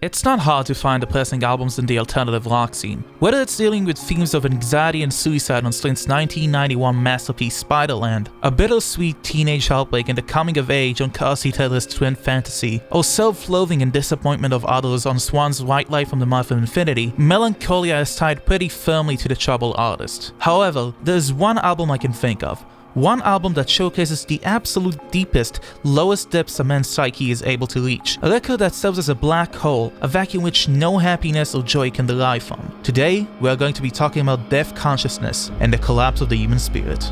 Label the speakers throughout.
Speaker 1: It's not hard to find depressing albums in the alternative rock scene. Whether it's dealing with themes of anxiety and suicide on Slint's 1991 masterpiece Spiderland, a bittersweet teenage heartbreak and the coming of age on Carsey Taylor's Twin Fantasy, or self-loathing and disappointment of others on Swan's White Light from the Mouth of Infinity, melancholia is tied pretty firmly to the troubled artist. However, there's one album I can think of. One album that showcases the absolute deepest, lowest depths a man's psyche is able to reach. A record that serves as a black hole, a vacuum which no happiness or joy can derive from. Today, we are going to be talking about Deathconsciousness and the collapse of the human spirit.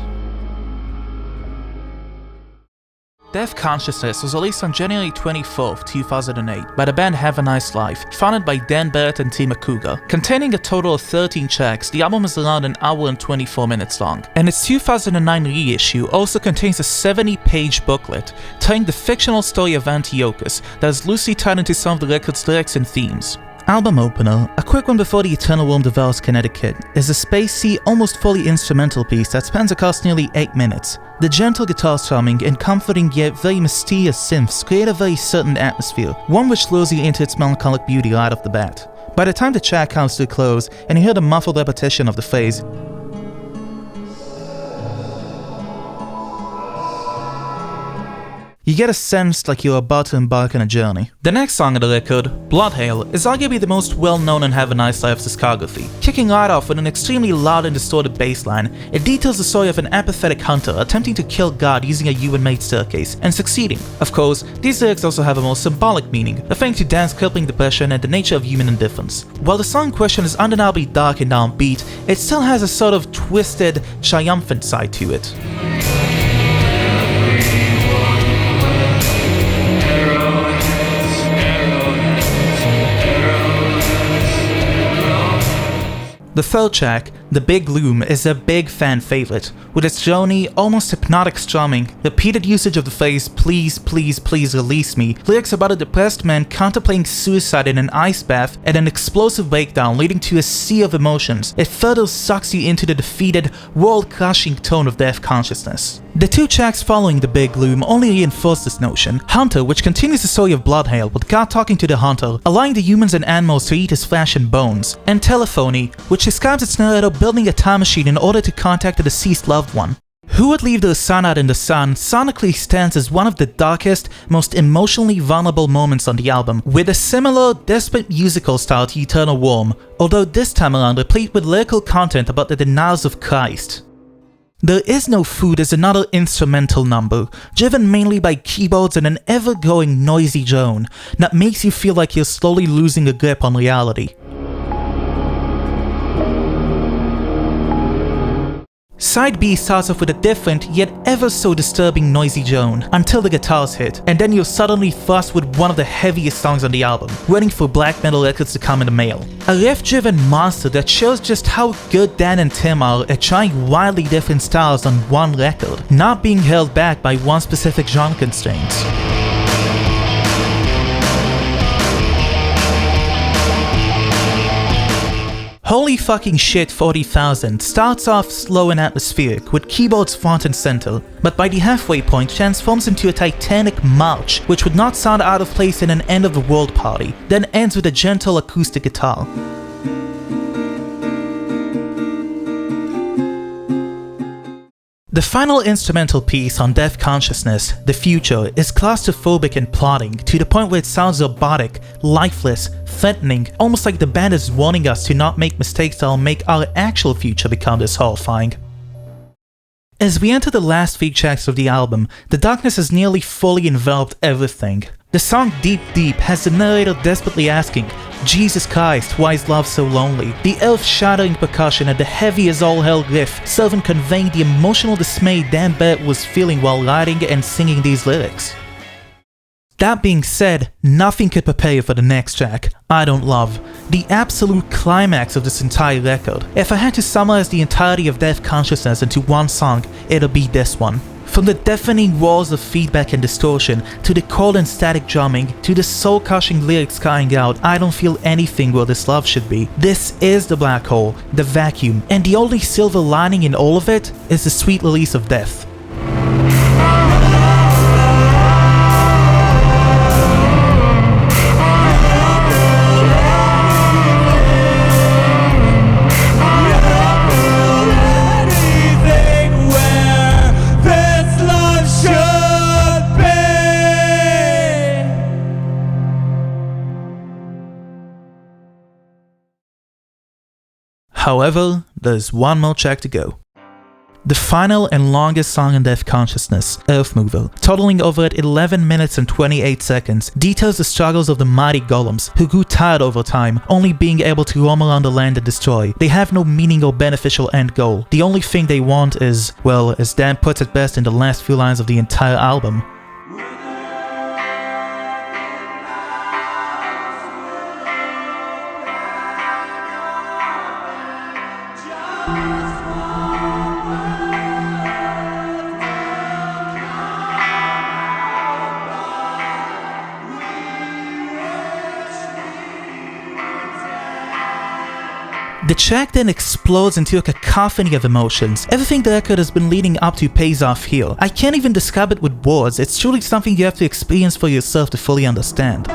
Speaker 1: Deathconsciousness was released on January 24th, 2008 by the band Have a Nice Life, founded by Dan Barrett and Tim Akuga. Containing a total of 13 tracks, the album is around an hour and 24 minutes long, and its 2009 reissue also contains a 70-page booklet telling the fictional story of Antiochus that is loosely tied into some of the record's lyrics and themes. Album opener, a quick one before the Eternal Worm devours Connecticut, is a spacey, almost fully instrumental piece that spans across nearly 8 minutes. The gentle guitar strumming and comforting yet very mysterious synths create a very certain atmosphere, one which lures you into its melancholic beauty right off the bat. By the time the track comes to a close and you hear the muffled repetition of the phrase, you get a sense like you're about to embark on a journey. The next song on the record, Blood Hail, is arguably the most well-known in Have a Nice Life's discography. Kicking right off with an extremely loud and distorted bass line, it details the story of an apathetic hunter attempting to kill God using a human-made staircase, and succeeding. Of course, these lyrics also have a more symbolic meaning, referring to Dan's crippling depression and the nature of human indifference. While the song in question is undeniably dark and downbeat, it still has a sort of twisted, triumphant side to it. The third track, The Big Loom, is a big fan favorite, with its drony, almost hypnotic strumming, repeated usage of the phrase "please, please, please release me," lyrics about a depressed man contemplating suicide in an ice bath, and an explosive breakdown leading to a sea of emotions. It further sucks you into the defeated, world-crushing tone of Deathconsciousness. The two tracks following The Big Loom only reinforce this notion. Hunter, which continues the story of Blood Hail, with God talking to the hunter, allowing the humans and animals to eat his flesh and bones, and Telephony, which describes its narrator building a time machine in order to contact a deceased loved one. Who Would Leave Their Son Out in the Sun sonically stands as one of the darkest, most emotionally vulnerable moments on the album, with a similar, desperate musical style to Eternal Worm, although this time around replete with lyrical content about the denials of Christ. There Is No Food is another instrumental number, driven mainly by keyboards and an ever-growing noisy drone that makes you feel like you're slowly losing a grip on reality. Side B starts off with a different, yet ever so disturbing noisy drone, until the guitars hit, and then you're suddenly thrust with one of the heaviest songs on the album, waiting for black metal records to come in the mail. A riff-driven monster that shows just how good Dan and Tim are at trying wildly different styles on one record, not being held back by one specific genre constraints. Holy Fucking Shit 40,000 starts off slow and atmospheric, with keyboards front and center, but by the halfway point transforms into a titanic march which would not sound out of place in an end-of-the-world party, then ends with a gentle acoustic guitar. The final instrumental piece on Deathconsciousness, The Future, is claustrophobic and plotting, to the point where it sounds robotic, lifeless, threatening, almost like the band is warning us to not make mistakes that will make our actual future become this horrifying. As we enter the last 3 tracks of the album, the darkness has nearly fully enveloped everything. The song Deep Deep has the narrator desperately asking, "Jesus Christ, why is love so lonely?" The earth-shattering percussion and the heavy-as-all-hell riff serve in conveying the emotional dismay Dan Barrett was feeling while writing and singing these lyrics. That being said, nothing could prepare you for the next track, I Don't Love, the absolute climax of this entire record. If I had to summarize the entirety of Deathconsciousness into one song, it'll be this one. From the deafening walls of feedback and distortion, to the cold and static drumming, to the soul-crushing lyrics crying out, "I don't feel anything where this love should be." This is the black hole, the vacuum, and the only silver lining in all of it is the sweet release of death. However, there's one more track to go. The final and longest song in Deathconsciousness, Earth Mover, totaling over at 11 minutes and 28 seconds, details the struggles of the mighty golems, who grew tired over time, only being able to roam around the land and destroy. They have no meaning or beneficial end goal. The only thing they want is, well, as Dan puts it best in the last few lines of the entire album, the track then explodes into a cacophony of emotions. Everything the record has been leading up to pays off here. I can't even describe it with words, it's truly something you have to experience for yourself to fully understand.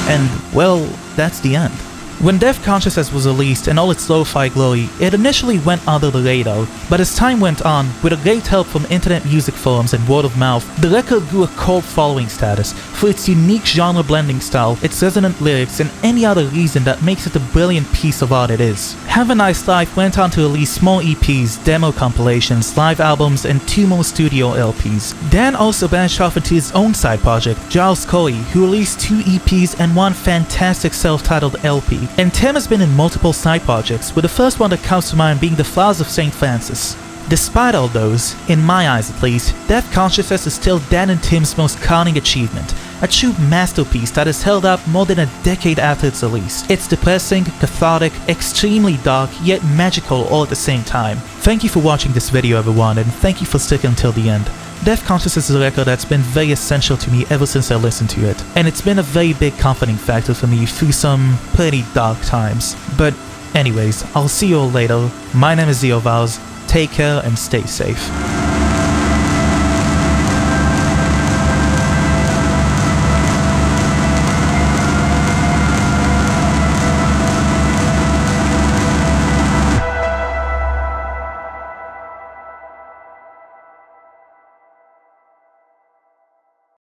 Speaker 1: And, well, that's the end. When Deathconsciousness was released in all its lo-fi glory, it initially went under the radar, but as time went on, with a great help from internet music forums and word of mouth, the record grew a cult following status for its unique genre-blending style, its resonant lyrics, and any other reason that makes it the brilliant piece of art it is. Have a Nice Life went on to release small EPs, demo compilations, live albums, and 2 more studio LPs. Dan also branched off into his own side project, Giles Corey, who released 2 EPs and 1 fantastic self-titled LP. And Tim has been in multiple side projects, with the first one that comes to mind being The Flowers of St. Francis. Despite all those, in my eyes at least, Deathconsciousness is still Dan and Tim's most crowning achievement, a true masterpiece that has held up more than a decade after its release. It's depressing, cathartic, extremely dark, yet magical all at the same time. Thank you for watching this video everyone, and thank you for sticking until the end. Deathconsciousness is a record that's been very essential to me ever since I listened to it, and it's been a very big comforting factor for me through some pretty dark times. But anyways, I'll see you all later. My name is Zio Vals. Take care and stay safe.